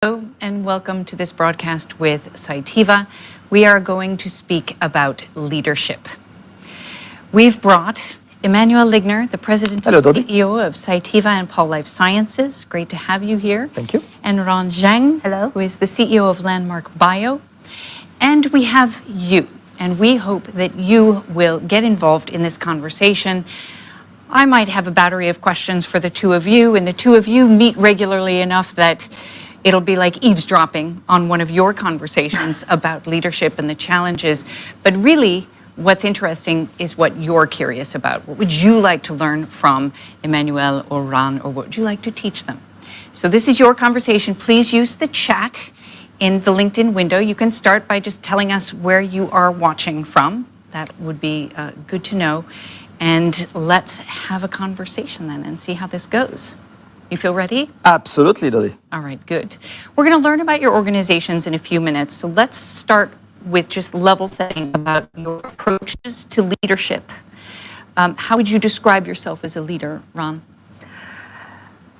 Hello and welcome to this broadcast with Cytiva. We are going to speak about leadership. We've brought Emmanuel Ligner, the President and CEO of Cytiva and Paul Life Sciences. Great to have you here. Thank you. And Ran Zheng, Hello. who is the CEO of Landmark Bio. And we have you, and we hope that you will get involved in this conversation. I might have a battery of questions for the two of you, and the two of you meet regularly enough that it'll be like eavesdropping on one of your conversations about leadership and the challenges. But really, what's interesting is what you're curious about. What would you like to learn from Emmanuel or Ran, or what would you like to teach them? So this is your conversation. Please use the chat in the LinkedIn window. You can start by just telling us where you are watching from. That would be good to know. And let's have a conversation then and see how this goes. You feel ready? Absolutely, Dodi. All right, good. We're going to learn about your organizations in a few minutes. So let's start with just level setting about your approaches to leadership. How would you describe yourself as a leader, Ran?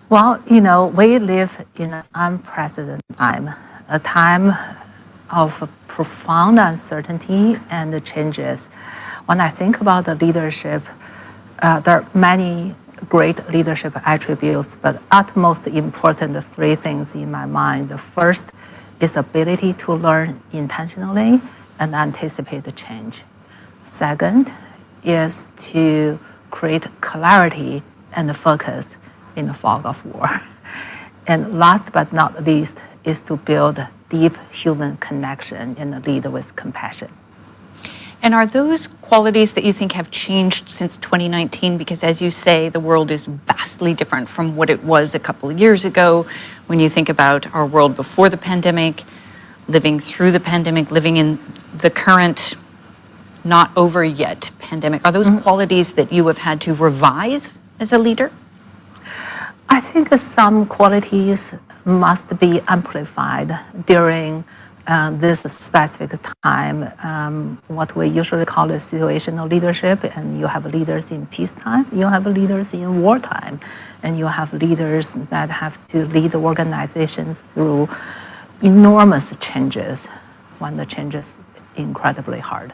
Well, we live in an unprecedented time, a time of profound uncertainty and changes. When I think about the leadership, there are many great leadership attributes, but utmost important, the three things in my mind. The first is ability to learn intentionally and anticipate the change. Second is to create clarity and focus in the fog of war. And last but not least is to build deep human connection and lead with compassion. And are those qualities that you think have changed since 2019? Because as you say, the world is vastly different from what it was a couple of years ago. When you think about our world before the pandemic, living through the pandemic, living in the current, not over yet pandemic, are those qualities that you have had to revise as a leader? I think some qualities must be amplified during this specific time, what we usually call a situational leadership. And you have leaders in peacetime, you have leaders in wartime, and you have leaders that have to lead organizations through enormous changes when the change is incredibly hard.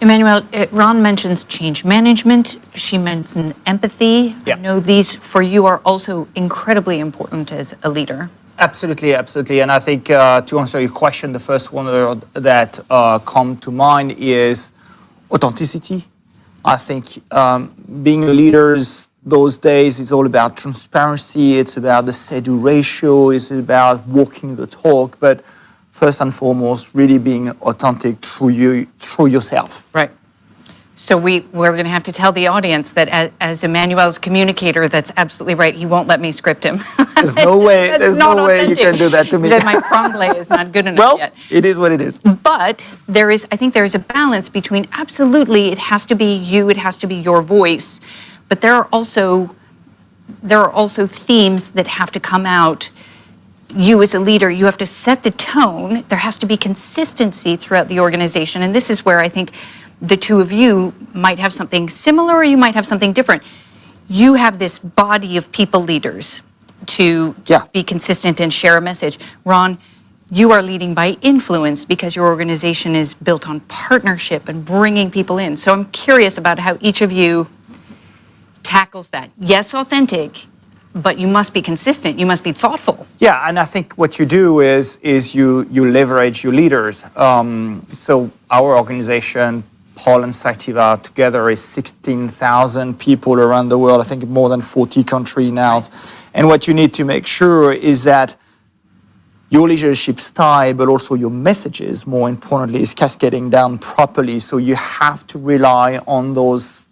Emmanuel, Ran mentions change management. She mentioned empathy. Yeah. I know these for you are also incredibly important as a leader. Absolutely, absolutely. And I think to answer your question, the first one that come to mind is authenticity. I think being a leader those days is all about transparency. It's about the say-do ratio. It's about walking the talk. But first and foremost, really being authentic through yourself. Right. So we're going to have to tell the audience that as Emmanuel's communicator, that's absolutely right. He won't let me script him. There's no way. There's no way you can do that to me. That my franglais is not good enough well, yet. It is what it is. But I think there is a balance between absolutely it has to be you, it has to be your voice, but there are also themes that have to come out. You as a leader, you have to set the tone. There has to be consistency throughout the organization, and this is where I think the two of you might have something similar or you might have something different. You have this body of people leaders to be consistent and share a message. Ran, you are leading by influence because your organization is built on partnership and bringing people in. So I'm curious about how each of you tackles that. Yes, authentic, but you must be consistent. You must be thoughtful. Yeah, and I think what you do is you leverage your leaders. So our organization, Paul and Cytiva together, is 16,000 people around the world. I think more than 40 countries now. And what you need to make sure is that your leadership style, but also your messages, more importantly, is cascading down properly. So you have to rely on those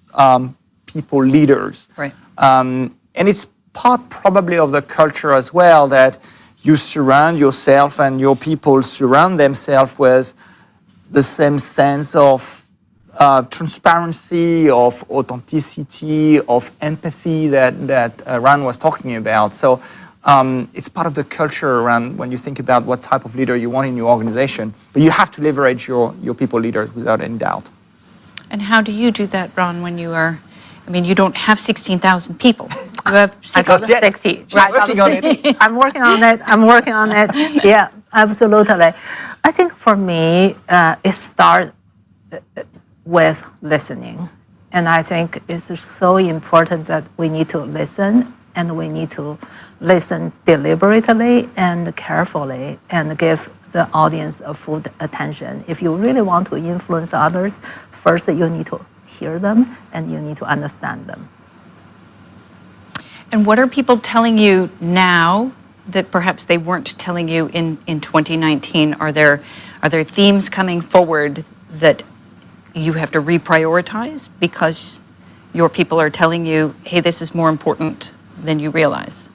people leaders. Right. And it's part probably of the culture as well, that you surround yourself and your people surround themselves with the same sense of transparency, of authenticity, of empathy that Ran was talking about. So it's part of the culture around when you think about what type of leader you want in your organization. But you have to leverage your people leaders without any doubt. And how do you do that, Ran, when you are, I mean, you don't have 16,000 people. You have I 60. got Not yet. 60. She's working on it. I'm working on it. I'm working on it. Yeah, absolutely. I think for me, it starts with listening. And I think it's so important that we need to listen, and we need to listen deliberately and carefully and give the audience a full attention. If you really want to influence others, first you need to hear them and you need to understand them. And what are people telling you now that perhaps they weren't telling you in 2019? Are there themes coming forward that you have to reprioritize because your people are telling you, hey, this is more important than you realize?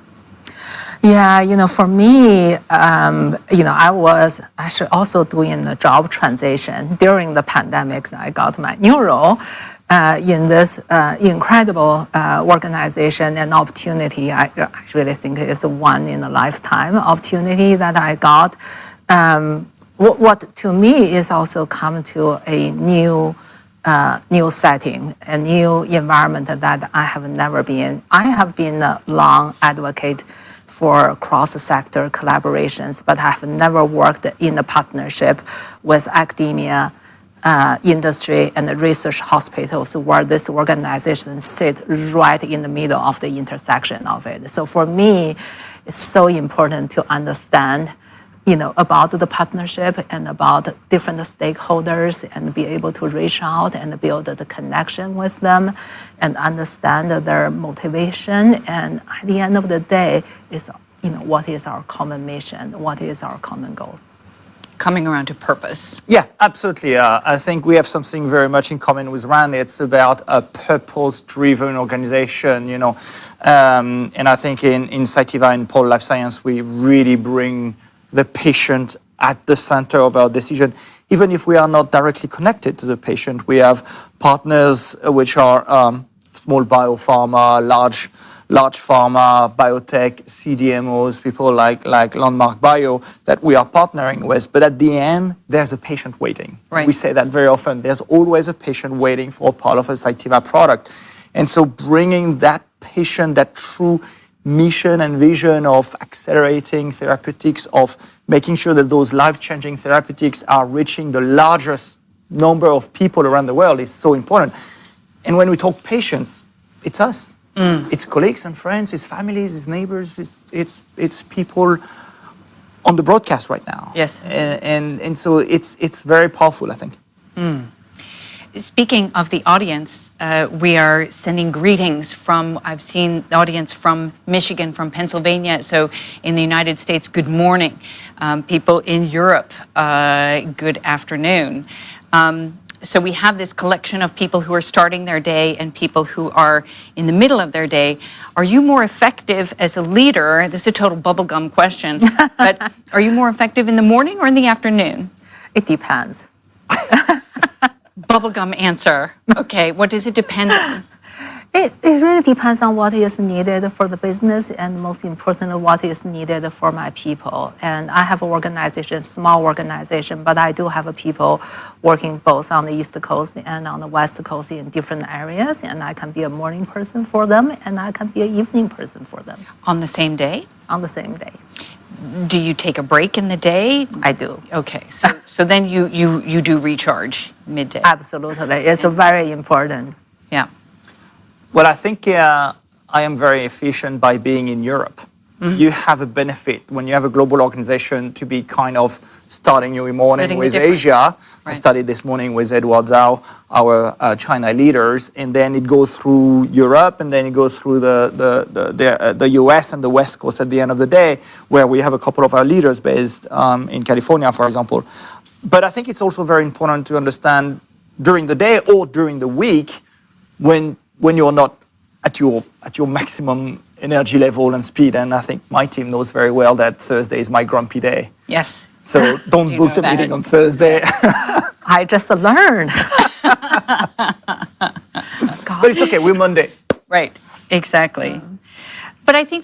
Yeah, for me, I was actually also doing the job transition during the pandemic. I got my new role in this incredible organization and opportunity. I really think it's a one in a lifetime opportunity that I got. What to me is also come to a new setting, a new environment that I have never been. I have been a long advocate for cross-sector collaborations, but I have never worked in a partnership with academia, industry, and research hospitals where this organization sit right in the middle of the intersection of it. So for me, it's so important to understand about the partnership and about different stakeholders and be able to reach out and build the connection with them and understand their motivation. And at the end of the day, is what is our common mission? What is our common goal? Coming around to purpose. Yeah, absolutely. I think we have something very much in common with Ran. It's about a purpose-driven organization, and I think in Cytiva and Pole Life Science, we really bring the patient at the center of our decision. Even if we are not directly connected to the patient, we have partners which are small biopharma, large pharma, biotech, CDMOs, people like Landmark Bio that we are partnering with. But at the end, there's a patient waiting. Right. We say that very often. There's always a patient waiting for a part of a Cytiva product. And so bringing that patient, that true mission and vision of accelerating therapeutics, of making sure that those life-changing therapeutics are reaching the largest number of people around the world is so important. And when we talk patients, it's us. It's colleagues and friends, it's families, it's neighbors, it's people on the broadcast right now. Yes. And so it's very powerful, I think. Speaking of the audience, we are sending greetings from, I've seen the audience from Michigan, from Pennsylvania. So in the United States, good morning. People in Europe, good afternoon. So we have this collection of people who are starting their day and people who are in the middle of their day. Are you more effective as a leader? This is a total bubblegum question, but are you more effective in the morning or in the afternoon? It depends. Bubblegum answer. Okay, what does it depend on? It really depends on what is needed for the business and most importantly, what is needed for my people. And I have an organization, small organization, but I do have people working both on the East Coast and on the West Coast in different areas. And I can be a morning person for them and I can be an evening person for them. On the same day? On the same day. Do you take a break in the day? I do. Okay, so then you do recharge midday. Absolutely. It's very important. Yeah. Well, I think I am very efficient by being in Europe. You have a benefit when you have a global organization to be kind of starting your morning Splitting the with difference. Asia. I Right. started this morning with Edward Zhao, our China leaders, and then it goes through Europe, and then it goes through the US and the West Coast at the end of the day, where we have a couple of our leaders based in California, for example. But I think it's also very important to understand during the day or during the week when you're not at your maximum energy level and speed. And I think my team knows very well that Thursday is my grumpy day. Yes. So don't Do book know the that. meeting on Thursday. I just learned. But it's okay, we're Monday. Right. Exactly. But I think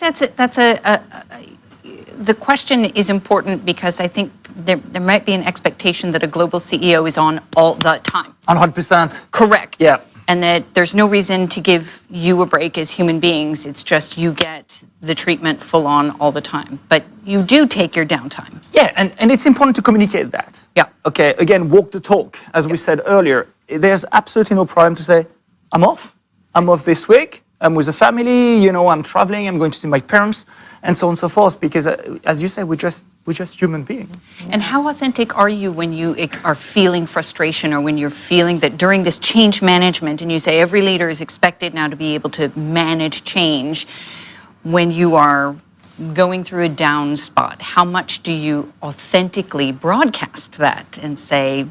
the question is important because I think there might be an expectation that a global CEO is on all the time. 100%. Correct. Yeah. and that there's no reason to give you a break as human beings. It's just you get the treatment full on all the time. But you do take your downtime. Yeah, and it's important to communicate that. Yeah. Okay, again, walk the talk, as we said earlier. There's absolutely no problem to say, I'm off. I'm off this week. I'm with a family, you know, I'm traveling, I'm going to see my parents, and so on and so forth, because as you say, we're just human beings. And how authentic are you when you are feeling frustration, or when you're feeling that during this change management, and you say every leader is expected now to be able to manage change, when you are going through a down spot, how much do you authentically broadcast that and say,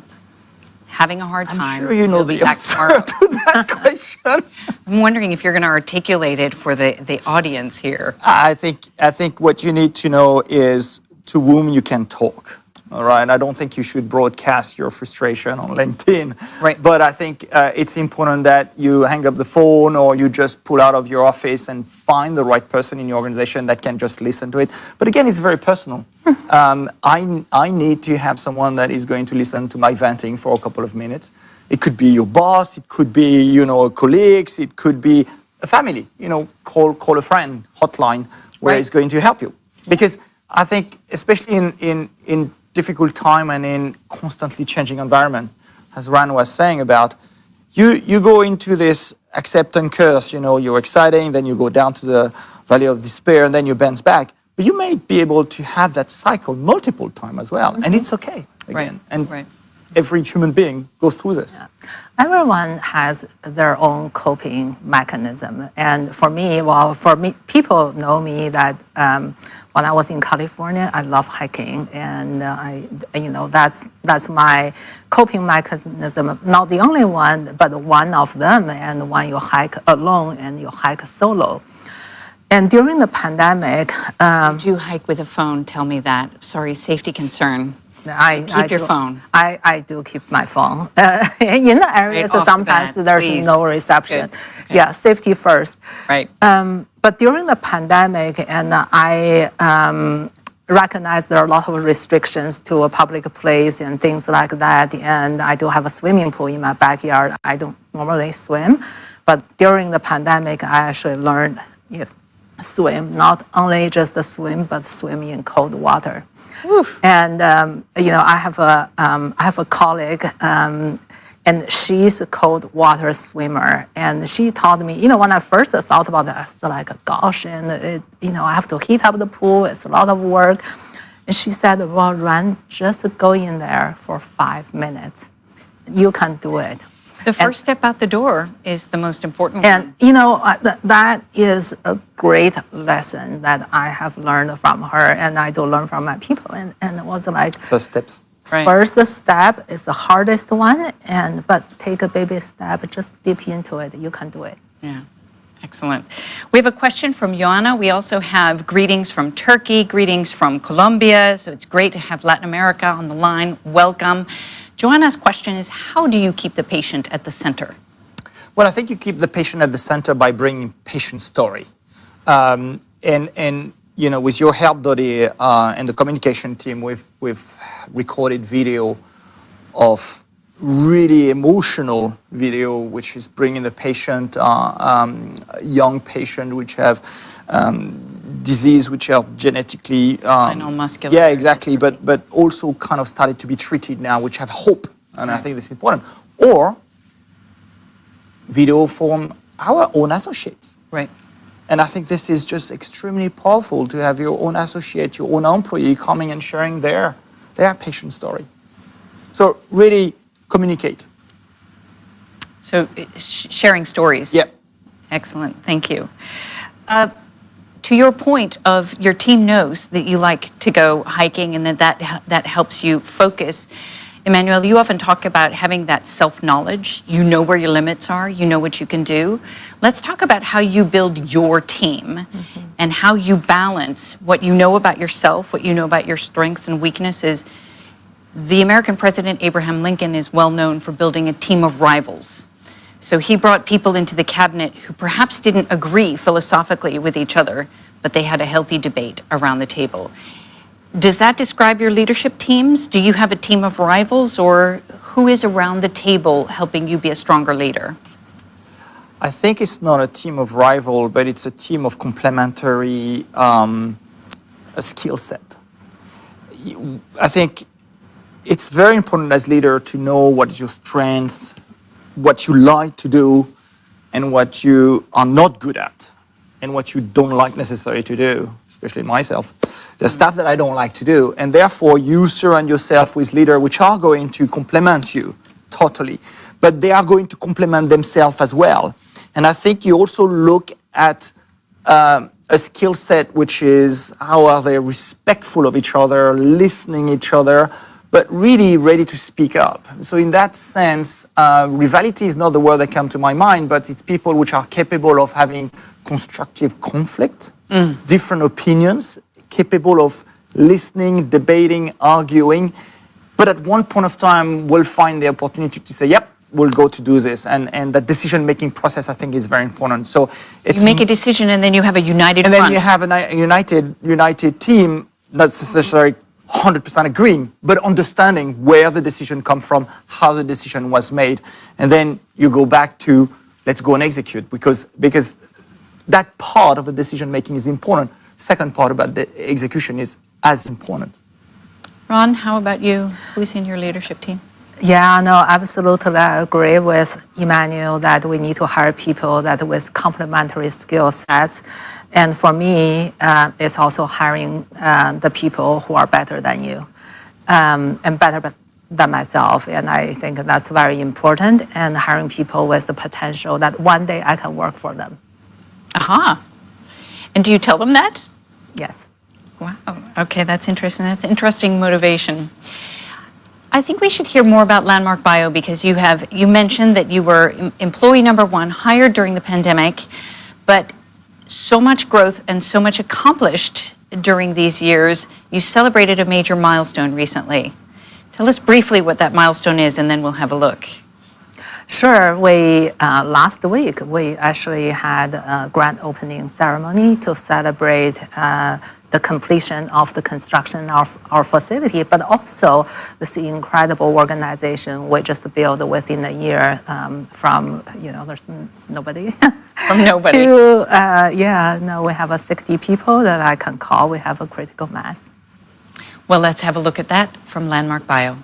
having a hard time? I'm sure you know the answer to that question. I'm wondering if you're going to articulate it for the audience here. I think what you need to know is to whom you can talk. All right. I don't think you should broadcast your frustration on LinkedIn. Right. But I think it's important that you hang up the phone, or you just pull out of your office and find the right person in your organization that can just listen to it. But again, it's very personal. I need to have someone that is going to listen to my venting for a couple of minutes. It could be your boss. It could be, you know, colleagues. It could be a family. You know, call a friend hotline where it's going to help you. Because I think, especially in difficult time and in constantly changing environment, as Ran was saying about, you go into this accept and curse, you know, you're exciting, then you go down to the valley of despair, and then you bounce back. But you may be able to have that cycle multiple times as well, and it's okay again. Every human being goes through this. Yeah. Everyone has their own coping mechanism, and for me, people know me that when I was in California, I love hiking, and that's my coping mechanism. Not the only one, but one of them. And when you hike alone and you hike solo. And during the pandemic, Do you hike with a phone? Tell me that. Sorry, safety concern. Keep your phone. I do keep my phone. In the areas, Right, sometimes there's please. no reception. Okay. Yeah, safety first. Right. But during the pandemic, and I recognize there are a lot of restrictions to a public place and things like that. And I do have a swimming pool in my backyard. I don't normally swim, but during the pandemic, I actually learned swim, not only just the swim, but swim in cold water. And I have a colleague, and she's a cold water swimmer, and she taught me. When I first thought about it, I was like, "Gosh," and I have to heat up the pool. It's a lot of work. And she said, "Well, Ran, just go in there for 5 minutes. You can do it." The first step out the door is the most important one. And that is a great lesson that I have learned from her, and I do learn from my people. And it was like First steps. Right. First step is the hardest one, but take a baby step, just dip into it. You can do it. Yeah, excellent. We have a question from Joanna. We also have greetings from Turkey, greetings from Colombia. So it's great to have Latin America on the line. Welcome. Joanna's question is, how do you keep the patient at the center? Well, I think you keep the patient at the center by bringing patient story. And with your help, Dodi, and the communication team, we've recorded video of really emotional video, which is bringing the patient, young patient, which have disease, which are genetically... Spinal muscular. Yeah, exactly, but also kind of started to be treated now, which have hope, and I think this is important. Or video from our own associates. Right. And I think this is just extremely powerful to have your own associate, your own employee coming and sharing their patient story. So really communicate. So sharing stories. Yeah. Excellent. Thank you. To your point of your team knows that you like to go hiking and that helps you focus. Emmanuel, you often talk about having that self-knowledge. You know where your limits are. You know what you can do. Let's talk about how you build your team and how you balance what you know about yourself, what you know about your strengths and weaknesses. The American president, Abraham Lincoln, is well known for building a team of rivals. So he brought people into the cabinet who perhaps didn't agree philosophically with each other, but they had a healthy debate around the table. Does that describe your leadership teams? Do you have a team of rivals, or who is around the table helping you be a stronger leader? I think it's not a team of rival, but it's a team of complementary skill set. I think it's very important as leader to know what is your strength, what you like to do, and what you are not good at, and what you don't like necessarily to do, especially myself. There's stuff that I don't like to do, and therefore you surround yourself with leaders which are going to complement you totally, but they are going to complement themselves as well. And I think you also look at a skill set which is how are they respectful of each other, listening each other, but really ready to speak up. So in that sense, rivalry is not the word that comes to my mind, but it's people which are capable of having constructive conflict, different opinions, capable of listening, debating, arguing, but at one point of time will find the opportunity to say, yep, we'll go to do this. And the decision-making process, I think, is very important. So it's You make a decision and then you have a united and front. then you have a united team, not necessarily 100% agreeing, but understanding where the decision comes from, how the decision was made. And then you go back to, let's go and execute, because that part of the decision-making is important. Second part about the execution is as important. Ran, how about you? Who's in your leadership team? Yeah, no, absolutely. I agree with Emmanuel that we need to hire people that with complementary skill sets. And for me, it's also hiring the people who are better than you and better than myself. And I think that's very important. And hiring people with the potential that one day I can work for them. Aha. And do you tell them that? Yes. Wow. Okay, that's interesting. That's interesting motivation. I think we should hear more about Landmark Bio because you mentioned that you were employee number one, hired during the pandemic, but so much growth and so much accomplished during these years. You celebrated a major milestone recently. Tell us briefly what that milestone is, and then we'll have a look. Sure. Last week, we actually had a grand opening ceremony to celebrate the completion of the construction of our facility, but also this incredible organization we just built within a year from, there's nobody. From nobody. We have 60 people that I can call. We have a critical mass. Well, let's have a look at that from Landmark Bio.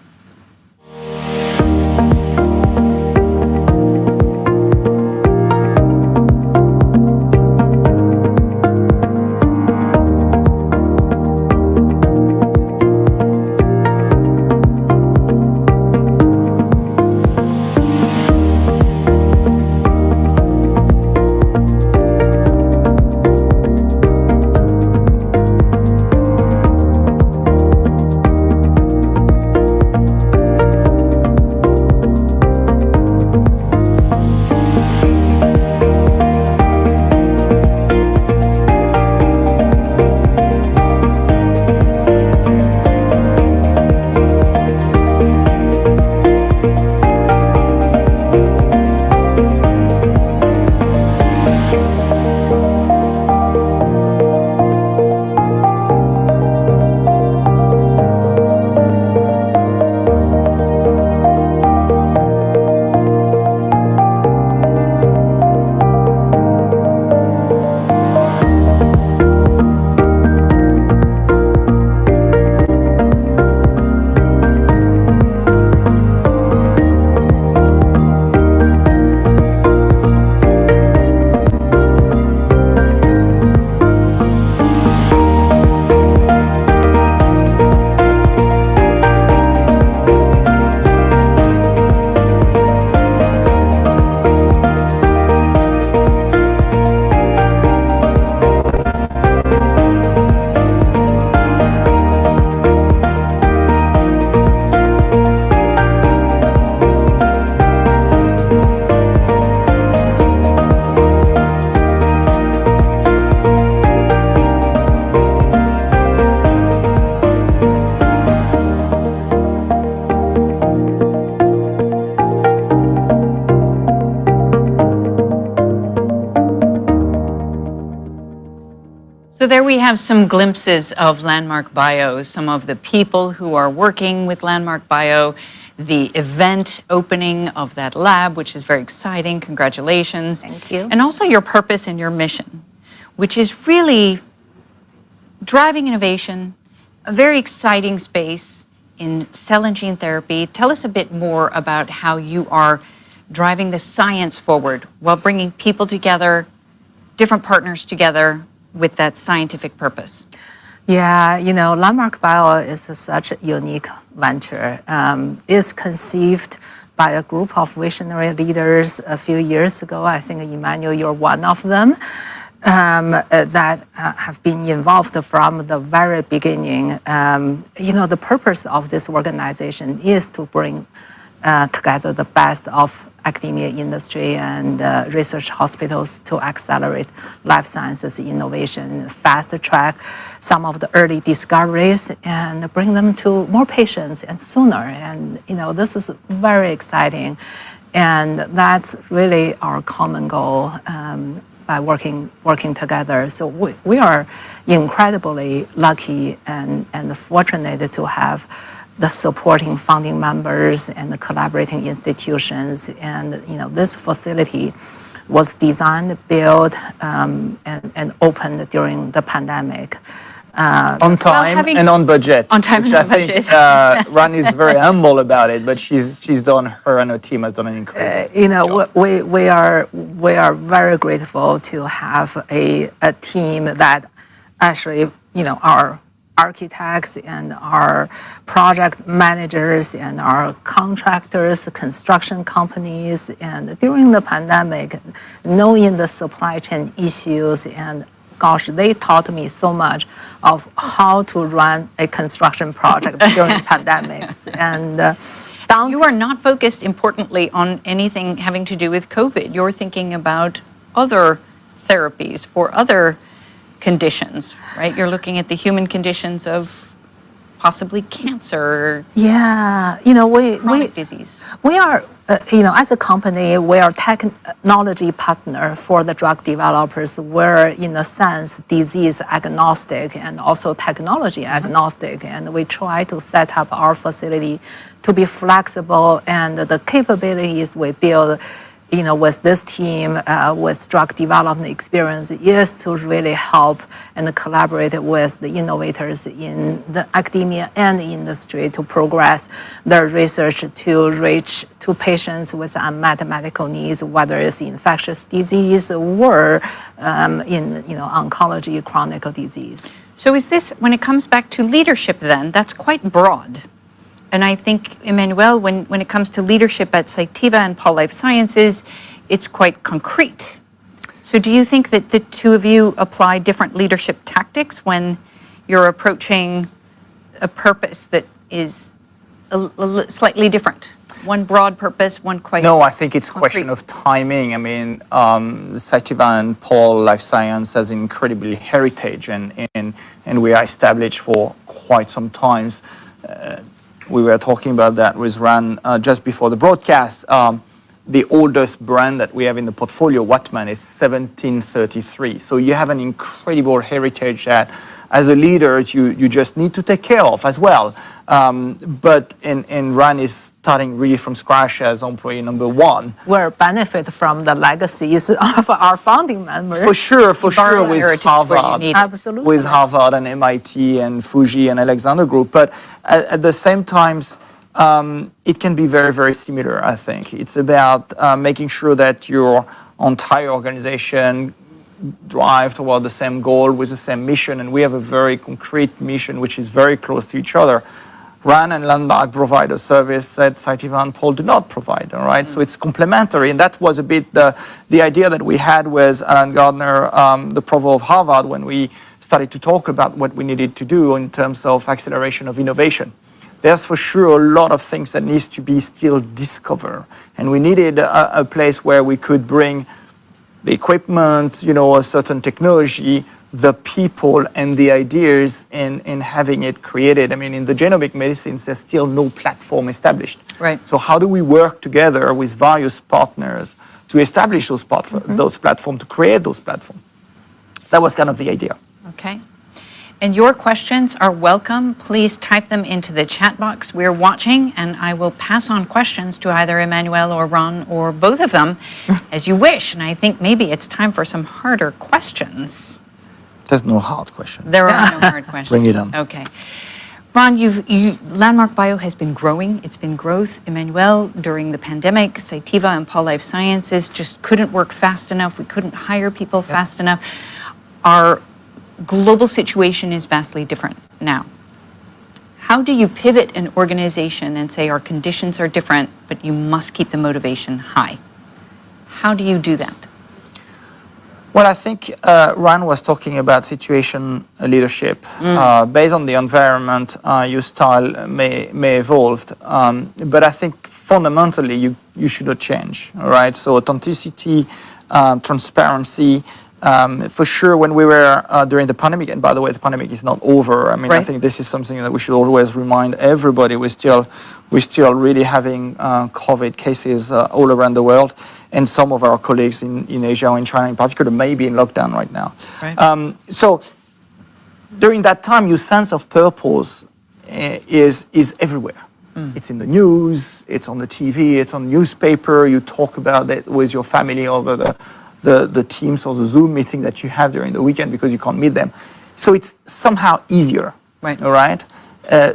So there we have some glimpses of Landmark Bio, some of the people who are working with Landmark Bio. the event opening of that lab, which is very exciting. Congratulations. Thank you. And also your purpose and your mission, which is really driving innovation, a very exciting space in cell and gene therapy. Tell us a bit more about how you are driving the science forward while bringing people together, different partners together with that scientific purpose. Yeah, Landmark Bio is such a unique venture. It's conceived by a group of visionary leaders a few years ago. I think, Emmanuel, you're one of them, that have been involved from the very beginning. The purpose of this organization is to bring together the best of academia, industry, and research hospitals to accelerate life sciences innovation, fast track some of the early discoveries, and bring them to more patients and sooner. And this is very exciting, and that's really our common goal by working together. So we are incredibly lucky and fortunate to have the supporting founding members and the collaborating institutions. And this facility was designed, built, and opened during the pandemic. On time and on budget. On time which and on I think Ran is very humble about it, but she's done, her and her team has done an incredible job. We are very grateful to have a team that actually, our architects and our project managers and our contractors, construction companies, and during the pandemic, knowing the supply chain issues, and gosh, they taught me so much of how to run a construction project during pandemics. And you are not focused, importantly, on anything having to do with COVID. You're thinking about other therapies for other conditions, right? You're looking at the human conditions of possibly cancer. Yeah, chronic disease. We are, as a company, we are technology partner for the drug developers. We're, in a sense, disease agnostic and also technology agnostic. And we try to set up our facility to be flexible, and the capabilities we build with this team, with drug development experience, is to really help and collaborate with the innovators in the academia and the industry to progress their research to reach to patients with unmet medical needs, whether it's infectious disease or in oncology, chronic disease. So is this, when it comes back to leadership then, that's quite broad. And I think, Emmanuel, when it comes to leadership at Cytiva and Paul Life Sciences, it's quite concrete. So do you think that the two of you apply different leadership tactics when you're approaching a purpose that is slightly different? One broad purpose, one quite No, I think it's a concrete. question of timing. I mean, Cytiva and Paul Life Science has incredibly heritage, and we are established for quite some time. We were talking about that with Ran just before the broadcast. The oldest brand that we have in the portfolio, Watman, is 1733. So you have an incredible heritage that, as a leader, you just need to take care of as well. But Ran is starting really from scratch as employee number one. We'll benefit from the legacies of our founding members. For sure, Borrow with heritage where you Harvard. need it. Absolutely. With Harvard and MIT and Fuji and Alexander Group. But at the same time, it can be very, very similar, I think. It's about making sure that your entire organization drive toward the same goal with the same mission. And we have a very concrete mission, which is very close to each other. Ran and Landmark provide a service that Cytiva and Paul do not provide, all right? So it's complementary, and that was a bit the idea that we had with Alan Gardner, the provost of Harvard, when we started to talk about what we needed to do in terms of acceleration of innovation. There's for sure a lot of things that needs to be still discovered, and we needed a place where we could bring the equipment, a certain technology, the people and the ideas in having it created. I mean, in the genomic medicines, there's still no platform established. Right. So how do we work together with various partners to establish those platforms, to create those platforms? That was kind of the idea. Okay. And your questions are welcome. Please type them into the chat box. We're watching, and I will pass on questions to either Emmanuel or Ran or both of them as you wish. And I think maybe it's time for some harder questions. There's no hard question. There are no hard questions. Bring it on. Okay. Ran, Landmark Bio has been growing. It's been growth. Emmanuel, during the pandemic, Cytiva and Paul Life Sciences just couldn't work fast enough. We couldn't hire people fast enough. Our global situation is vastly different now. How do you pivot an organization and say our conditions are different, but you must keep the motivation high? How do you do that? Well, I think Ran was talking about situation leadership. Based on the environment, your style may evolve, but I think fundamentally you should not change. All right. So authenticity, transparency. For sure, when we were during the pandemic, and by the way, the pandemic is not over. I mean, I think this is something that we should always remind everybody. We're still really having COVID cases all around the world, and some of our colleagues in Asia or in China in particular may be in lockdown right now. Right. So during that time, your sense of purpose is everywhere. It's in the news, it's on the TV, it's on newspaper. You talk about it with your family over the Teams or the Zoom meeting that you have during the weekend because you can't meet them. So it's somehow easier, right? All right?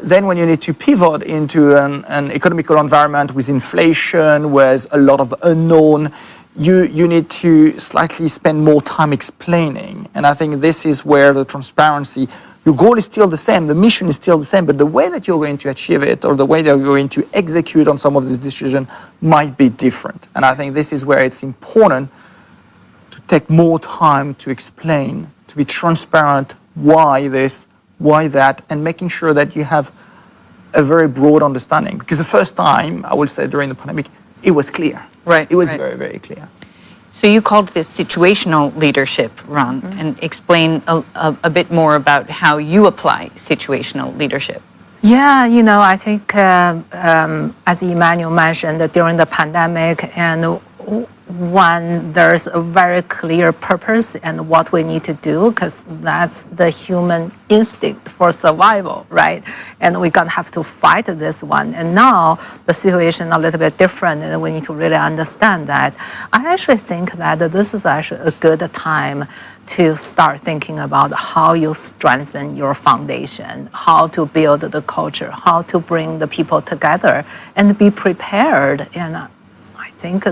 Then when you need to pivot into an economical environment with inflation, with a lot of unknown, you need to slightly spend more time explaining. And I think this is where the transparency, your goal is still the same, the mission is still the same, but the way that you're going to achieve it or the way that you're going to execute on some of these decisions might be different. And I think this is where it's important to take more time to explain, to be transparent, why this, why that, and making sure that you have a very broad understanding. Because the first time, I will say during the pandemic, it was clear. Right. It was very, very clear. So you called this situational leadership, Ran, and explain a bit more about how you apply situational leadership. Yeah, I think as Emmanuel mentioned, during the pandemic, and when there's a very clear purpose and what we need to do, because that's the human instinct for survival, right? And we're gonna have to fight this one. And now the situation a little bit different, and we need to really understand that. I actually think that this is actually a good time to start thinking about how you strengthen your foundation, how to build the culture, how to bring the people together and be prepared. And I think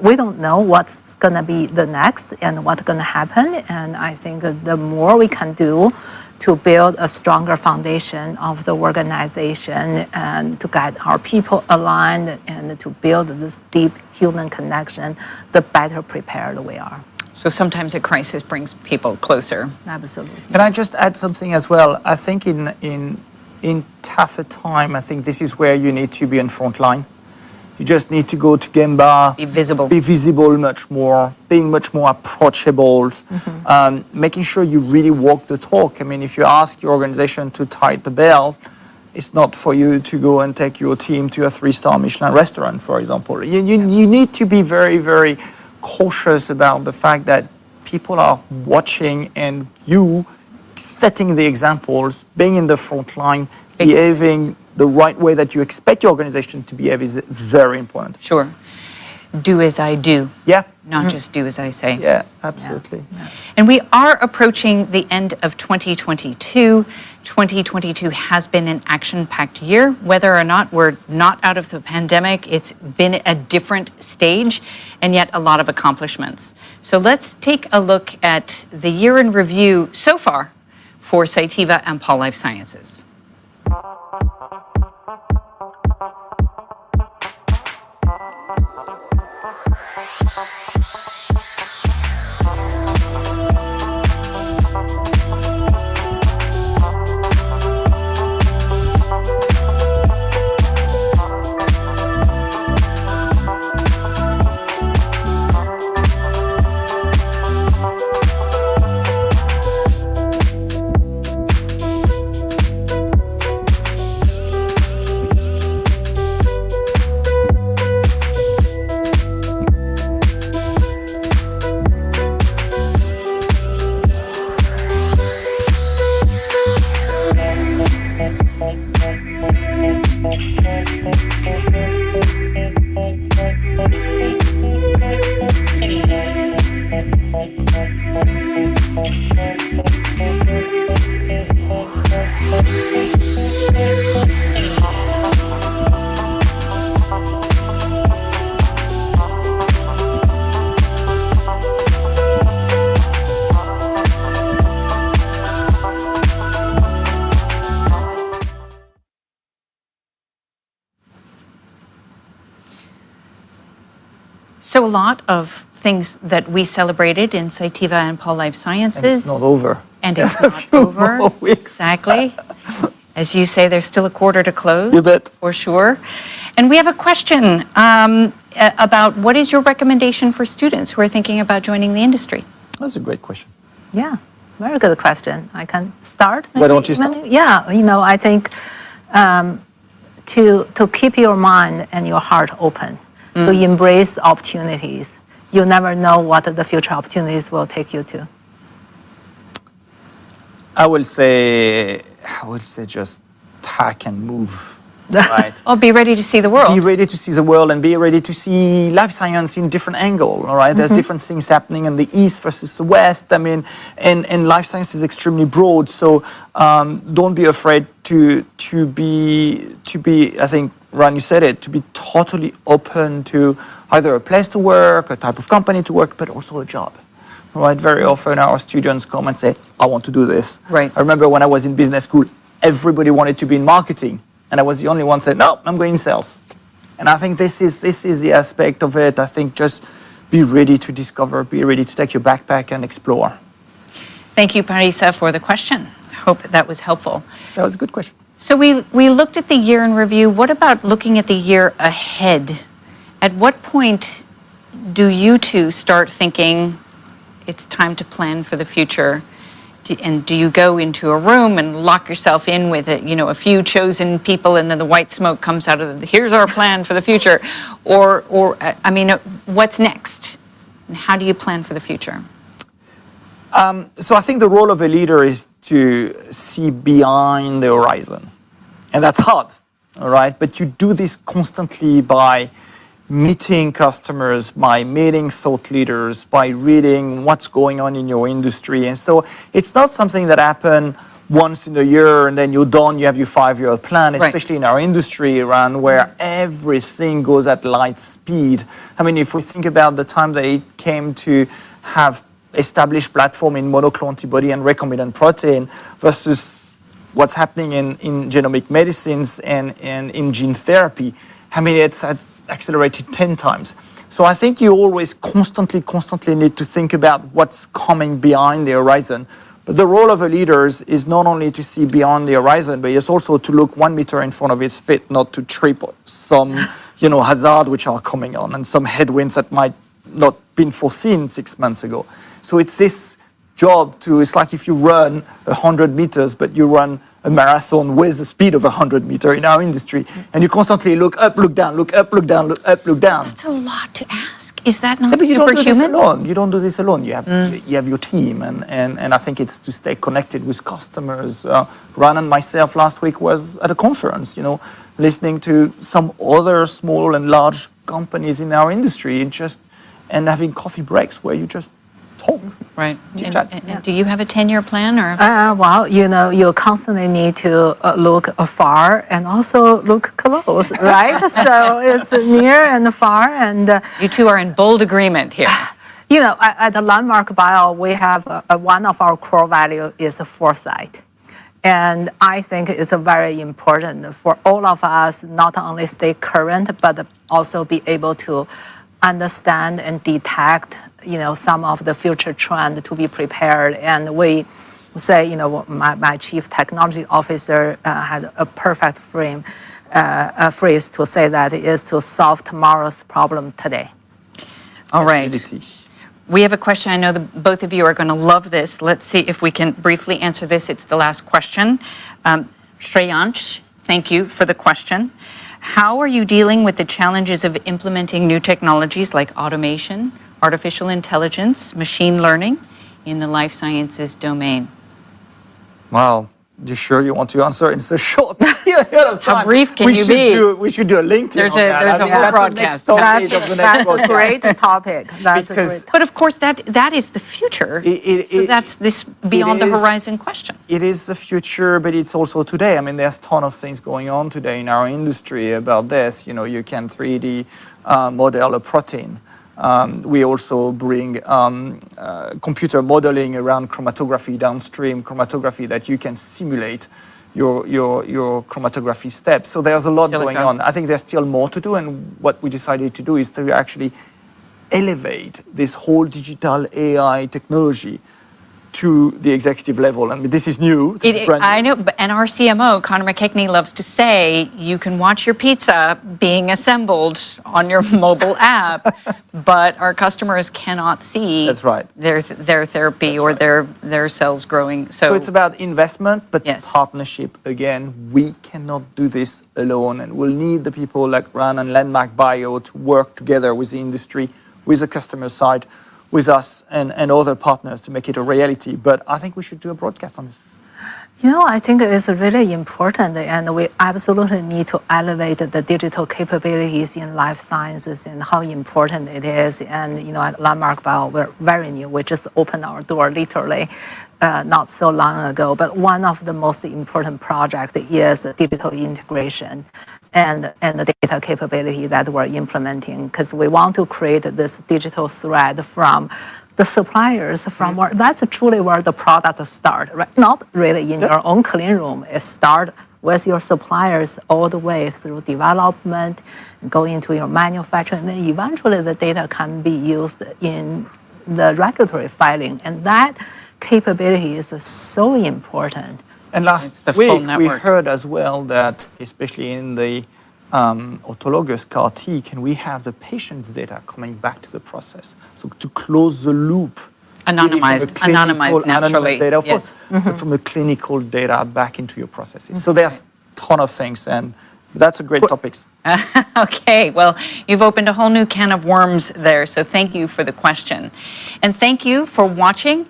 we don't know what's going to be the next and what's going to happen. And I think the more we can do to build a stronger foundation of the organization and to get our people aligned and to build this deep human connection, the better prepared we are. So sometimes a crisis brings people closer. Absolutely. Can I just add something as well? I think in tougher time, I think this is where you need to be in front line. You just need to go to Gemba, Be visible. Be visible much more, being much more approachable, making sure you really walk the talk. I mean, if you ask your organization to tighten the belt, it's not for you to go and take your team to a 3-star Michelin restaurant, for example. You need to be very, very cautious about the fact that people are watching and you setting the examples, being in the front line, behaving the right way that you expect your organization to behave is very important. Sure. Do as I do. Yeah. Not just do as I say. Yeah, absolutely. Yeah. Yes. And we are approaching the end of 2022. 2022 has been an action-packed year. Whether or not we're not out of the pandemic, it's been a different stage and yet a lot of accomplishments. So let's take a look at the year in review so far for Cytiva and Paul Life Sciences. So a lot of things that we celebrated in Cytiva and Paul Life Sciences. And it's not over. And it's There's a not few over. more weeks. Exactly. As you say, there's still a quarter to close. You bet. For sure. And we have a question about what is your recommendation for students who are thinking about joining the industry? That's a great question. Yeah, very good question. I can start. Why don't you start? Yeah, I think to keep your mind and your heart open, to embrace opportunities. You never know what the future opportunities will take you to. I would say just pack and move. Right. Oh, be ready to see the world. Be ready to see the world and be ready to see life science in different angle. All right, there's different things happening in the east versus the west. I mean, and life science is extremely broad. So don't be afraid to be. I think Ran, you said it, to be totally open to either a place to work, a type of company to work, but also a job. Right. Very often our students come and say, "I want to do this." Right. I remember when I was in business school, everybody wanted to be in marketing. And I was the only one said, no, I'm going in sales. And I think this is the aspect of it. I think just be ready to discover, be ready to take your backpack and explore. Thank you, Parisa, for the question. I hope that was helpful. That was a good question. So we looked at the year in review. What about looking at the year ahead? At what point do you two start thinking it's time to plan for the future? And do you go into a room and lock yourself in with a few chosen people, and then the white smoke comes out of here's our plan for the future, or I mean, what's next, and how do you plan for the future? So I think the role of a leader is to see behind the horizon, and that's hard, all right. But you do this constantly by meeting customers, by meeting thought leaders, by reading what's going on in your industry. And so it's not something that happens once in a year and then you're done, you have your 5-year plan, especially in our industry, Ran, where everything goes at light speed. I mean, if we think about the time that it came to have established platform in monoclonal antibody and recombinant protein versus what's happening in genomic medicines and in gene therapy, I mean, it's accelerated 10 times. So I think you always constantly need to think about what's coming behind the horizon. But the role of a leader is not only to see beyond the horizon, but it's also to look 1 meter in front of its feet, not to trip some, hazard which are coming on and some headwinds that might not been foreseen 6 months ago. So it's this job it's like if you run 100 meters, but you run a marathon with the speed of 100 meters in our industry, and you constantly look up, look down, look up, look down, look up, look down. That's a lot to ask. Is that not But you don't do this superhuman? alone. You don't do this alone. You have your team, and I think it's to stay connected with customers. Ran and myself last week was at a conference, listening to some other small and large companies in our industry, and having coffee breaks where you just talk. Right. Chit-chat. And do you have a 10-year plan, or? Well, you constantly need to look afar and also look close, right? So it's near and far, and You two are in bold agreement here. at the Landmark Bio, we have one of our core value is foresight. And I think it's very important for all of us not only stay current, but also be able to understand and detect, some of the future trend to be prepared. And we say, my chief technology officer had a perfect phrase to say that is to solve tomorrow's problem today. All right. Agility. We have a question. I know that both of you are going to love this. Let's see if we can briefly answer this. It's the last question. Shreyansh, thank you for the question. How are you dealing with the challenges of implementing new technologies like automation, artificial intelligence, machine learning in the life sciences domain? Wow. You sure you want to answer in so short? ahead of time. How brief can we you should be? we should do a LinkedIn There's on that. a I think whole that's broadcast. the next topic of the next That's a podcast. great topic. That's Because- a great. But of course, that is the future. So that's this beyond the It is- horizon question. It is the future, but it's also today. I mean, there's a ton of things going on today in our industry about this. You know, you can 3D model a protein. We also bring computer modeling around chromatography, downstream chromatography, that you can simulate your chromatography steps. So there's a lot going Silica. on. I think there's still more to do, and what we decided to do is to actually elevate this whole digital AI technology to the executive level. I mean, this is new. This is brand new. I know, and our CMO, Connor McKechnie, loves to say, you can watch your pizza being assembled on your mobile app, but our customers cannot see That's right. their therapy That's or right. their cells growing. So it's about investment, but Yes. partnership. Again, we cannot do this alone, and we'll need the people like Ran and Landmark Bio to work together with the industry, with the customer side, with us and other partners to make it a reality. But I think we should do a broadcast on this. You know, I think it's really important, and we absolutely need to elevate the digital capabilities in life sciences and how important it is. And, you know, at Landmark Bio, we're very new. We just opened our door literally not so long ago. But one of the most important projects is digital integration and the data capability that we're implementing, because we want to create this digital thread from the suppliers, from where that's truly where the product start, right? Not really in your own clean room. It start with your suppliers all the way through development, going into your manufacturing, and then eventually the data can be used in the regulatory filing, and that capability is so important. And It's last the full week, we network. heard as well that, especially in the autologous CAR T, can we have the patient's data coming back to the process? So to close the loop. really from a Anonymized naturally. anonymized data, of Yes. course, but from the clinical data back into your processes. So there's a ton of things, and that's a great topic. Okay, well, you've opened a whole new can of worms there, so thank you for the question. And thank you for watching.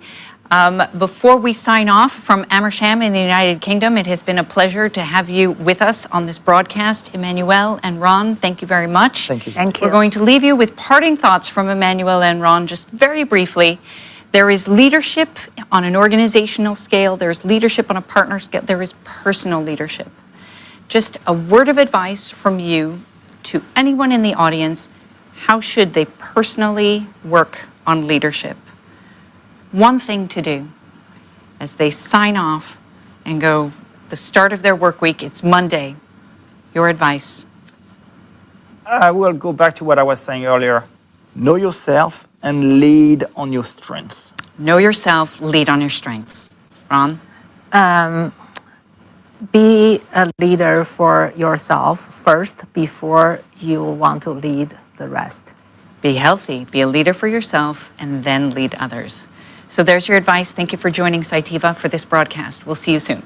Before we sign off from Amersham in the United Kingdom, it has been a pleasure to have you with us on this broadcast. Emmanuel and Ran, thank you very much. Thank you. Thank you. We're going to leave you with parting thoughts from Emmanuel and Ran, just very briefly. There is leadership on an organizational scale, there is leadership on a partner scale, there is personal leadership. Just a word of advice from you to anyone in the audience. How should they personally work on leadership? One thing to do as they sign off and go the start of their work week, it's Monday. Your advice. I will go back to what I was saying earlier. Know yourself and lead on your strengths. Know yourself, lead on your strengths. Ran? Be a leader for yourself first before you want to lead the rest. Be healthy, be a leader for yourself, and then lead others. So there's your advice. Thank you for joining Cytiva for this broadcast. We'll see you soon.